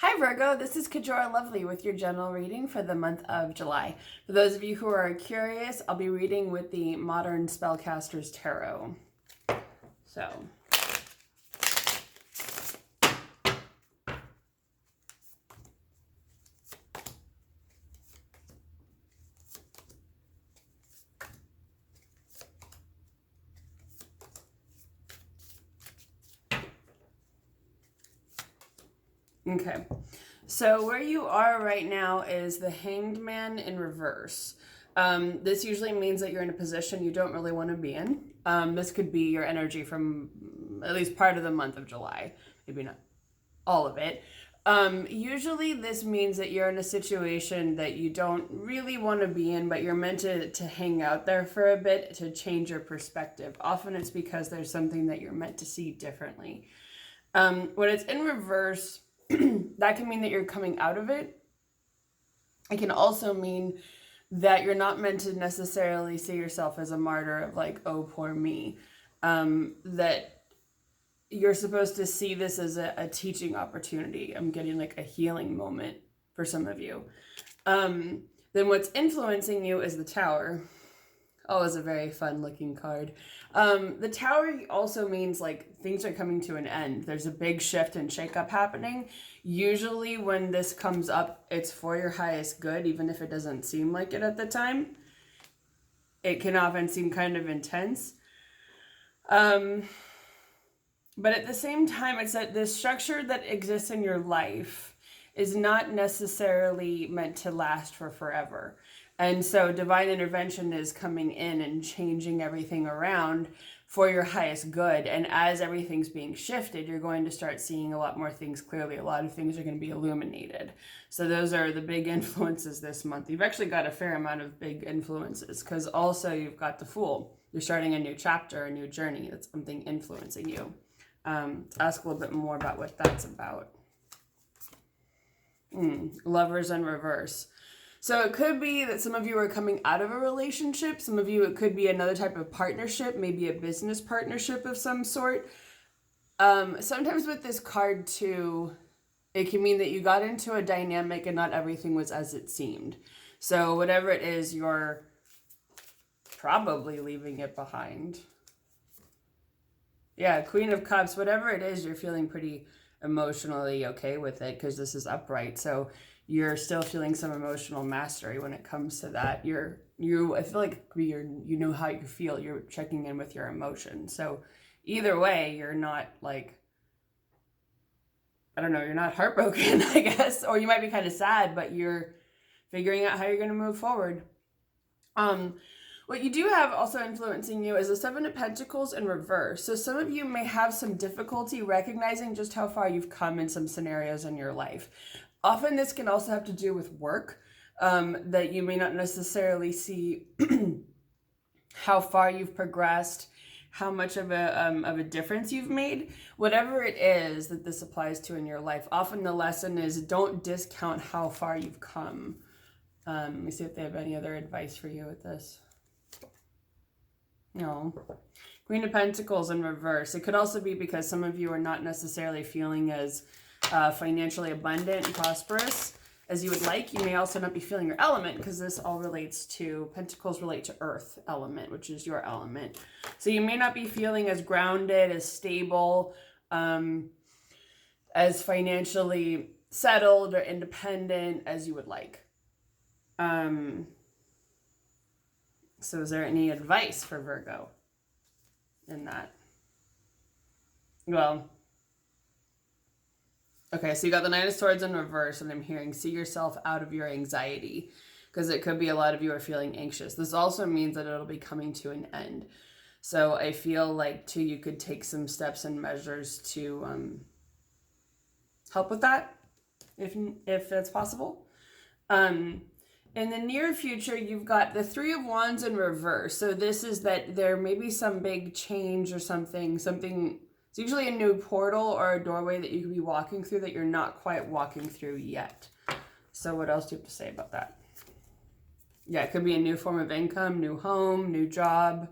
Hi Virgo, this is Kajora Lovely with your general reading for the month of July. For those of you who are curious, I'll be reading with the Modern Spellcasters Tarot. Okay, so where you are right now is the Hanged Man in reverse. This usually means that you're in a position you don't really want to be in. This could be your energy from at least part of the month of July, maybe not all of it. Usually this means that you're in a situation that you don't really want to be in, but you're meant to hang out there for a bit to change your perspective. Often it's because there's something that you're meant to see differently. When it's in reverse, that can mean that you're coming out of it. It can also mean that you're not meant to necessarily see yourself as a martyr of like, oh, poor me. That you're supposed to see this as a teaching opportunity. I'm getting like a healing moment for some of you. Then what's influencing you is the Tower. Always a very fun looking card. The Tower also means like things are coming to an end. There's a big shift and shakeup happening. Usually when this comes up, it's for your highest good, even if it doesn't seem like it at the time. It can often seem kind of intense. But at the same time, it's that the structure that exists in your life is not necessarily meant to last for forever. And so divine intervention is coming in and changing everything around for your highest good. And as everything's being shifted, you're going to start seeing a lot more things clearly. A lot of things are going to be illuminated. So those are the big influences this month. You've actually got a fair amount of big influences because also you've got the Fool. You're starting a new chapter, a new journey. That's something influencing you. Ask a little bit more about what that's about. Lovers in reverse. So it could be that some of you are coming out of a relationship. Some of you, it could be another type of partnership, maybe a business partnership of some sort. Sometimes with this card too, it can mean that you got into a dynamic and not everything was as it seemed. So whatever it is, you're probably leaving it behind. Yeah, Queen of Cups, whatever it is, you're feeling pretty emotionally okay with it because this is upright. So you're still feeling some emotional mastery when it comes to that. I feel like you know how you feel. You're checking in with your emotions. So either way, you're not like, I don't know, you're not heartbroken, I guess. Or you might be kind of sad, but you're figuring out how you're going to move forward. What you do have also influencing you is the Seven of Pentacles in reverse. So some of you may have some difficulty recognizing just how far you've come in some scenarios in your life. Often this can also have to do with work, that you may not necessarily see how far you've progressed, how much of a difference you've made. Whatever it is that this applies to in your life, often the lesson is don't discount how far you've come. Let me see if they have any other advice for you with this. No. Queen of Pentacles in reverse. It could also be because some of you are not necessarily feeling as financially abundant and prosperous as you would like. You may also not be feeling your element because this all relates to, Pentacles relate to Earth element, which is your element. So you may not be feeling as grounded, as stable, as financially settled or independent as you would like. So is there any advice for Virgo in that? Well, okay, so you got the Knight of Swords in reverse, and I'm hearing see yourself out of your anxiety, because it could be a lot of you are feeling anxious. This also means that it'll be coming to an end. So I feel like, too, you could take some steps and measures to help with that, if that's possible. In the near future, you've got the Three of Wands in reverse. So this is that there may be some big change or something. It's usually a new portal or a doorway that you could be walking through that you're not quite walking through yet. So what else do you have to say about that? Yeah, it could be a new form of income, new home, new job.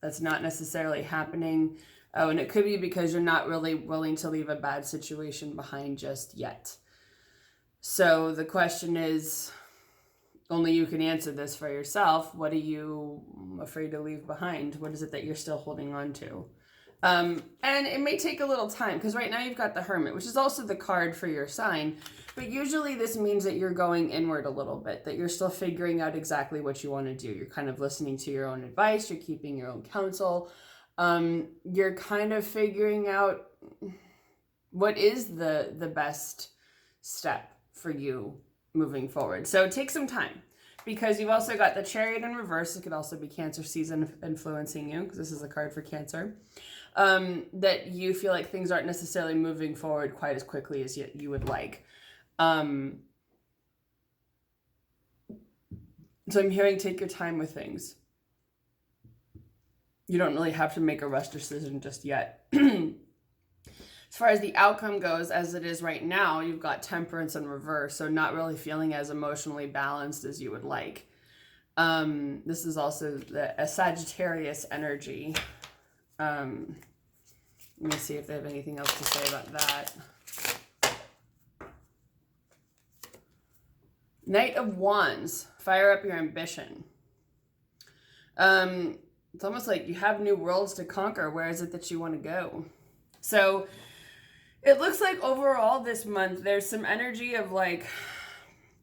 That's not necessarily happening. Oh, and it could be because you're not really willing to leave a bad situation behind just yet. So the question is, only you can answer this for yourself. What are you afraid to leave behind? What is it that you're still holding on to? And it may take a little time, because right now you've got the Hermit, which is also the card for your sign. But usually this means that you're going inward a little bit, that you're still figuring out exactly what you want to do. You're kind of listening to your own advice. You're keeping your own counsel. You're kind of figuring out what is the best step for you moving forward. So take some time, because you've also got the Chariot in reverse. It could also be Cancer season influencing you, because this is a card for Cancer. That you feel like things aren't necessarily moving forward quite as quickly as you would like. So I'm hearing take your time with things. You don't really have to make a rush decision just yet. As far as the outcome goes, as it is right now, you've got Temperance in reverse, so not really feeling as emotionally balanced as you would like. This is also a Sagittarius energy. Let me see if they have anything else to say about that. Knight of Wands, fire up your ambition. It's almost like you have new worlds to conquer. Where is it that you want to go? So it looks like overall this month, there's some energy of like,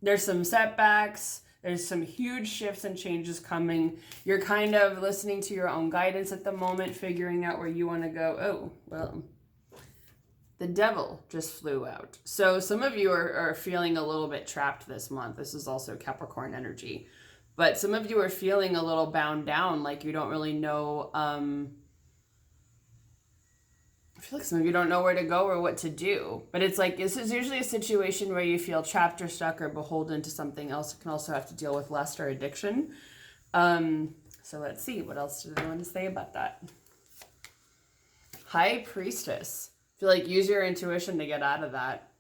there's some setbacks. There's some huge shifts and changes coming. You're kind of listening to your own guidance at the moment, figuring out where you want to go. Oh, well, the Devil just flew out. So some of you are feeling a little bit trapped this month. This is also Capricorn energy. But some of you are feeling a little bound down, like you don't really know. I feel like some of you don't know where to go or what to do. But it's like, this is usually a situation where you feel trapped or stuck or beholden to something else. You can also have to deal with lust or addiction. So let's see. What else do they want to say about that? High Priestess. I feel like use your intuition to get out of that.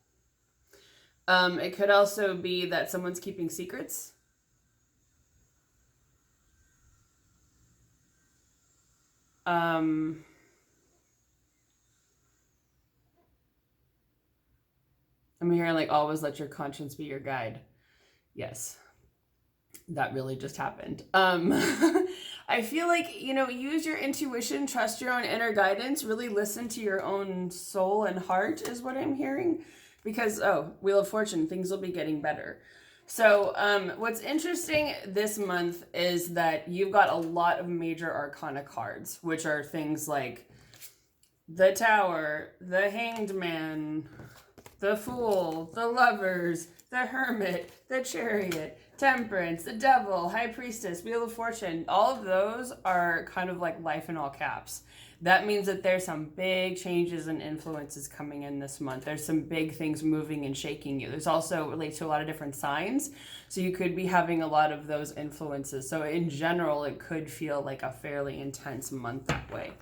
It could also be that someone's keeping secrets. I'm hearing like always let your conscience be your guide. Yes, that really just happened. I feel like, use your intuition, trust your own inner guidance, really listen to your own soul and heart is what I'm hearing. Because, Wheel of Fortune, things will be getting better. So what's interesting this month is that you've got a lot of major arcana cards, which are things like the Tower, the Hanged Man, the Fool, the Lovers, the Hermit, the Chariot, Temperance, the Devil, High Priestess, Wheel of Fortune. All of those are kind of like life in all caps. That means that there's some big changes and influences coming in this month. There's some big things moving and shaking you. There's also relates to a lot of different signs. So you could be having a lot of those influences. So in general, it could feel like a fairly intense month that way.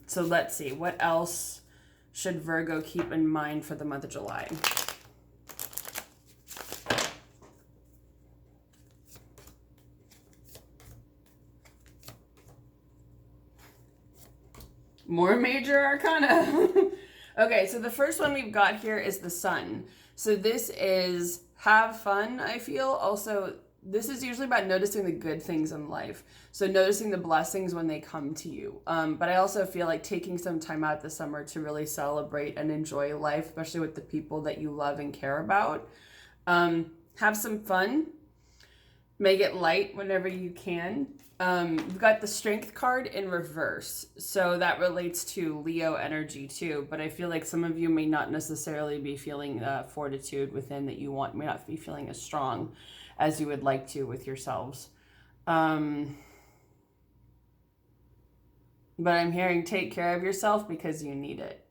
So let's see. What else should Virgo keep in mind for the month of July? More major arcana. Okay, so the first one we've got here is the Sun. So this is have fun, I feel. Also, this is usually about noticing the good things in life. So noticing the blessings when they come to you. But I also feel like taking some time out this summer to really celebrate and enjoy life, especially with the people that you love and care about. Have some fun. Make it light whenever you can. We've got the Strength card in reverse. So that relates to Leo energy too. But I feel like some of you may not necessarily be feeling fortitude within that you want, may not be feeling as strong as you would like to with yourselves. But I'm hearing take care of yourself because you need it.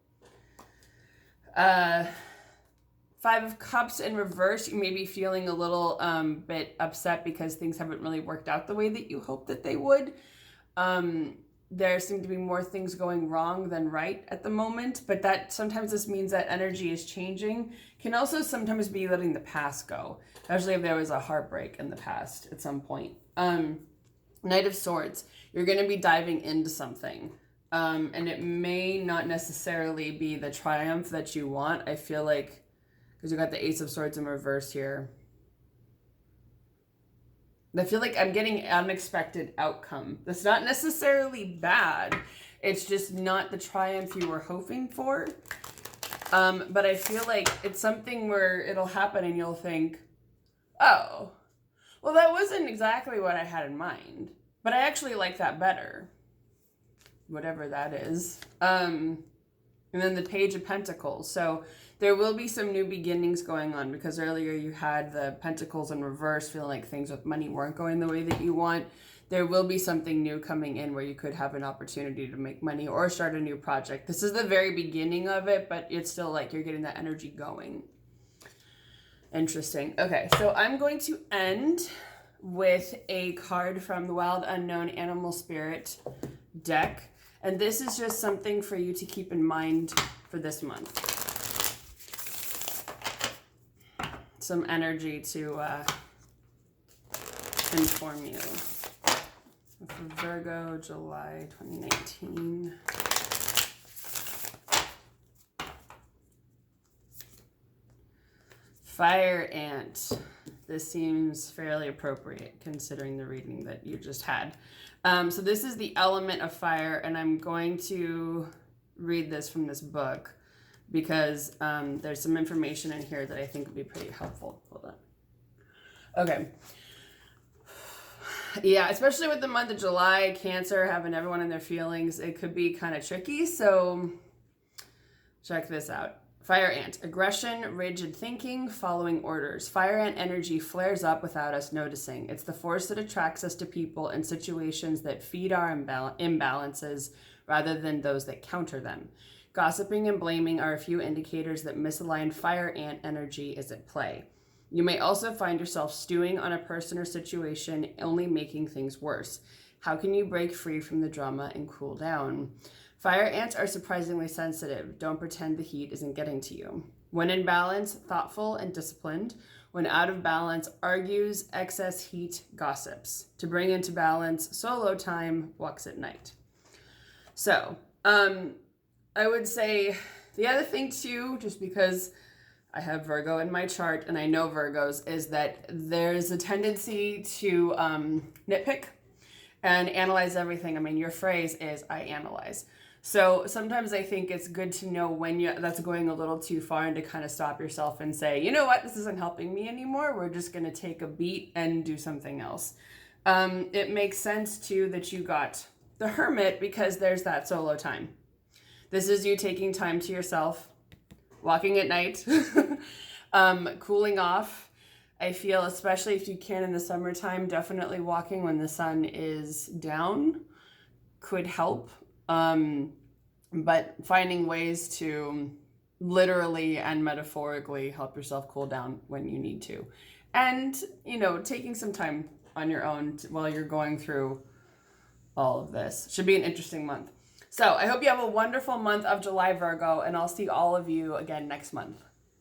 Five of Cups in reverse, you may be feeling a little bit upset because things haven't really worked out the way that you hoped that they would. There seem to be more things going wrong than right at the moment, but that sometimes this means that energy is changing. Can also sometimes be letting the past go, especially if there was a heartbreak in the past at some point. Knight of Swords, you're going to be diving into something. And it may not necessarily be the triumph that you want. I feel like, because you got the Ace of Swords in reverse here. I feel like I'm getting unexpected outcome. That's not necessarily bad. It's just not the triumph you were hoping for. But I feel like it's something where it'll happen and you'll think, oh, well, that wasn't exactly what I had in mind. But I actually like that better. Whatever that is. And then the Page of Pentacles. So there will be some new beginnings going on, because earlier you had the Pentacles in reverse, feeling like things with money weren't going the way that you want. There will be something new coming in where you could have an opportunity to make money or start a new project. This is the very beginning of it, but it's still like you're getting that energy going. Interesting. Okay, so I'm going to end with a card from the Wild Unknown Animal Spirit deck. And this is just something for you to keep in mind for this month. Some energy to inform you. For Virgo, July 2019. Fire Ant. This seems fairly appropriate considering the reading that you just had. So this is the element of fire, and I'm going to read this from this book because there's some information in here that I think would be pretty helpful. Hold on. Okay. Yeah, especially with the month of July, Cancer, having everyone in their feelings, it could be kind of tricky. So check this out. Fire Ant. Aggression, rigid thinking, following orders. Fire Ant energy flares up without us noticing. It's the force that attracts us to people and situations that feed our imbalances rather than those that counter them. Gossiping and blaming are a few indicators that misaligned Fire Ant energy is at play. You may also find yourself stewing on a person or situation, only making things worse. How can you break free from the drama and cool down? Fire ants are surprisingly sensitive. Don't pretend the heat isn't getting to you. When in balance, thoughtful and disciplined. When out of balance, argues, excess heat, gossips. To bring into balance, solo time, walks at night. So, I would say the other thing too, just because I have Virgo in my chart and I know Virgos, is that there's a tendency to nitpick and analyze everything. I mean, your phrase is I analyze. So sometimes I think it's good to know when that's going a little too far and to kind of stop yourself and say, you know what, this isn't helping me anymore. We're just going to take a beat and do something else. It makes sense too that you got the Hermit because there's that solo time. This is you taking time to yourself, walking at night, cooling off. I feel, especially if you can in the summertime, definitely walking when the sun is down could help. But finding ways to literally and metaphorically help yourself cool down when you need to. And, you know, taking some time on your own while you're going through all of this. Should be an interesting month. So I hope you have a wonderful month of July, Virgo, and I'll see all of you again next month.